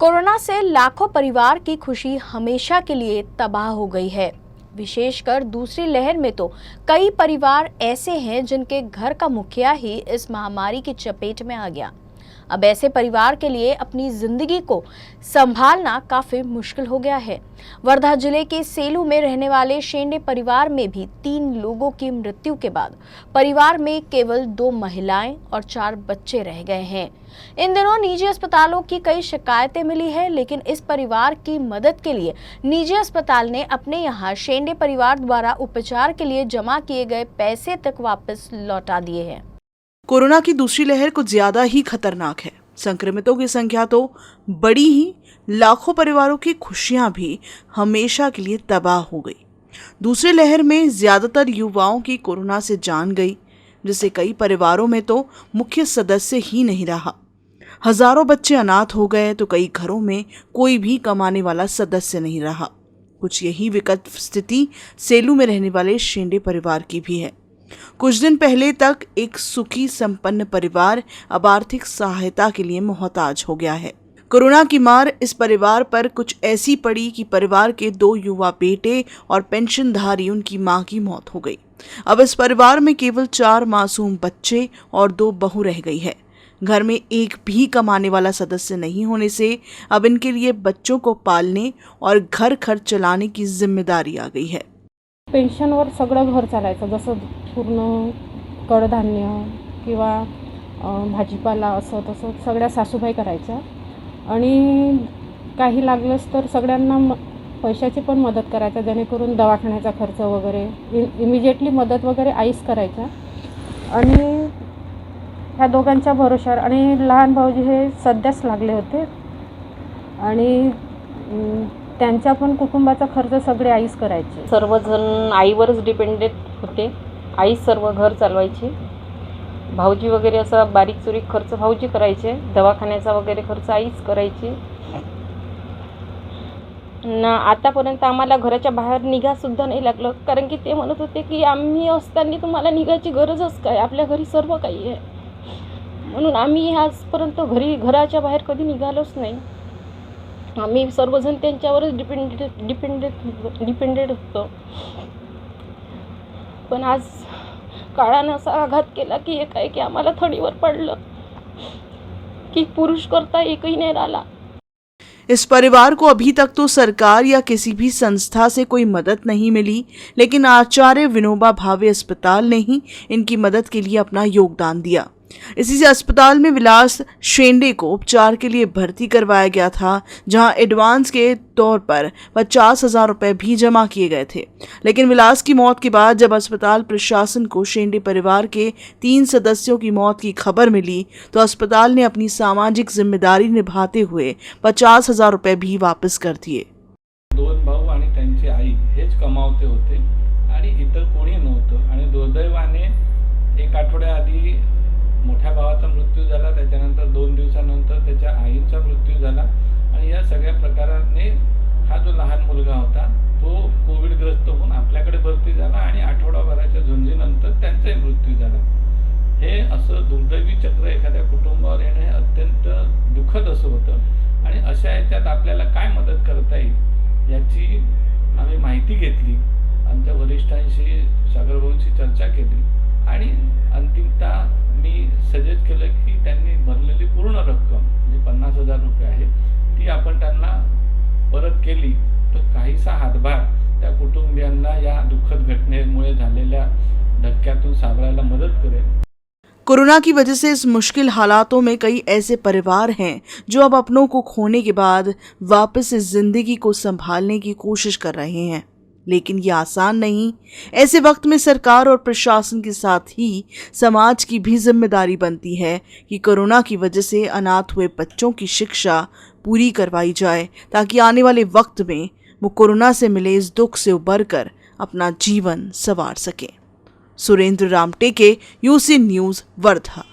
Corona से लाखों परिवार की खुशी हमेशा के लिए तबाह हो गई है। विशेषकर दूसरी लहर में तो कई परिवार ऐसे हैं जिनके घर का मुखिया ही इस महामारी की चपेट में आ गया। अब ऐसे परिवार के लिए अपनी जिंदगी को संभालना काफी मुश्किल हो गया है। वर्धा जिले के सेलू में रहने वाले शेंडे परिवार में भी 3 लोगों की मृत्यु के बाद परिवार में केवल 2 महिलाएं और 4 बच्चे रह गए हैं। इन दिनों निजी अस्पतालों की कई शिकायतें मिली है, लेकिन इस परिवार की मदद के लिए निजी अस्पताल ने अपने यहाँ शेंडे परिवार द्वारा उपचार के लिए जमा किए गए पैसे तक वापस लौटा दिए हैं। कोरोना की दूसरी लहर कुछ ज्यादा ही खतरनाक है। संक्रमितों की संख्या तो बड़ी ही, लाखों परिवारों की खुशियां भी हमेशा के लिए तबाह हो गई। दूसरी लहर में ज्यादातर युवाओं की कोरोना से जान गई, जिससे कई परिवारों में तो मुख्य सदस्य ही नहीं रहा। हजारों बच्चे अनाथ हो गए तो कई घरों में कोई भी कमाने वाला सदस्य नहीं रहा। कुछ यही विकट स्थिति सेलू में रहने वाले शेंडे परिवार की भी है। कुछ दिन पहले तक एक सुखी संपन्न परिवार अब आर्थिक सहायता के लिए मोहताज हो गया है। कोरोना की मार इस परिवार पर कुछ ऐसी पड़ी कि परिवार के 2 युवा बेटे और पेंशनधारी उनकी मां की मौत हो गई। अब इस परिवार में केवल 4 मासूम बच्चे और 2 बहू रह गई है। घर में एक भी कमाने वाला सदस्य नहीं होने से अब इनके लिए बच्चों को पालने और घर खर्च चलाने की जिम्मेदारी आ गई है। पेन्शनवर सगळं घर चालायचं, जसं पूर्ण कडधान्य किंवा भाजीपाला असं तसं सगळ्या सासूबाई करायच्या आणि काही लागलंच तर सगळ्यांना पैशाची पण मदत करायचा, जेणेकरून दवाखान्याचा खर्च वगैरे इमिजिएटली मदत वगैरे आईच करायच्या। आणि ह्या दोघांच्या भरोशावर आणि लहान भाऊजी हे सध्याच लागले होते आणि त्यांच्या पण कुटुंबाचा खर्च सगळे आईच करायचे। सर्वजण आईवरच डिपेंडेंट होते। आई सर्व घर चालवायची। भाऊजी वगैरे असा बारीक चुरीक खर्च भाऊजी करायचे, दवाखान्याचा वगैरे खर्च आईच करायची ना। आतापर्यंत आम्हाला घराच्या बाहेर निघा सुद्धा नाही लागलं, कारण की ते म्हणत होते की आम्ही असताना तुम्हाला निघायची गरजच काय, आपल्या घरी सर्व काही आहे। म्हणून आम्ही आजपर्यंत घराच्या बाहेर कधी निघालोच नाही। आम्ही सर्वजण त्यांच्यावरच डिपेंडेंट होतो। पण आज काळाने असा आघात केला की एकाएकी आम्हाला थडीवर पडलं कि पुरुष करता एकही नहीं रहा। इस परिवार को अभी तक तो सरकार या किसी भी संस्था से कोई मदद नहीं मिली, लेकिन आचार्य विनोबा भावे अस्पताल ने ही इनकी मदद के लिए अपना योगदान दिया। इसी से अस्पताल में विलास शेंडे को उपचार के लिए भर्ती करवाया गया था, जहां एडवांस के तौर पर 50,000 रुपए भी जमा किए गए थे। लेकिन विलास की मौत के बाद जब अस्पताल प्रशासन को शेंडे परिवार के 3 सदस्यों की मौत की खबर मिली, तो अस्पताल ने अपनी सामाजिक जिम्मेदारी निभाते हुए 50,000 रुपए भी वापस कर दिए। 2 भाऊ आणि त्यांची आई हेच कमावते होते आणि इतर कोणी नव्हतं। आणि दुर्दैवाने 1 आठवड्याआधी मोठ्या भावाचा मृत्यू झाला, त्याच्यानंतर 2 दिवसानंतर त्याच्या आईचा मृत्यू झाला। आणि या सगळ्या प्रकाराने हा जो लहान मुलगा होता तो कोविडग्रस्त होऊन आपल्याकडे भरती झाला आणि आठवडाभराच्या झुंजीनंतर त्यांचाही मृत्यू झाला। हे असं दुर्दैवी चक्र एखाद्या कुटुंबावर येणं हे अत्यंत दुःखद असं होतं। आणि अशा याच्यात आपल्याला काय मदत करता येईल याची आम्ही माहिती घेतली, आमच्या वरिष्ठांशी सागरभाऊंशी चर्चा केली आणि अंतिमतः मी सजेस्ट केलं की त्यांनी भरलेली पूर्ण रक्कम जी 50,000 रुपये आहे ती आपण त्यांना परत केली तर काहीसा हातभार त्या कुटुंबियांना या दुःखद घटनेमुळे झालेल्या धक्क्यातून सावरायला मदत करेल। कोरोना की वजह से इस मुश्किल हालातों में कई ऐसे परिवार हैं जो अब अपनों को खोने के बाद वापस इस जिंदगी को संभालने की कोशिश कर रहे हैं, लेकिन ये आसान नहीं। ऐसे वक्त में सरकार और प्रशासन के साथ ही समाज की भी जिम्मेदारी बनती है कि कोरोना की वजह से अनाथ हुए बच्चों की शिक्षा पूरी करवाई जाए, ताकि आने वाले वक्त में वो कोरोना से मिले इस दुख से उबरकर अपना जीवन संवार सकें। Surendra Ramteke, UC news, Wardha.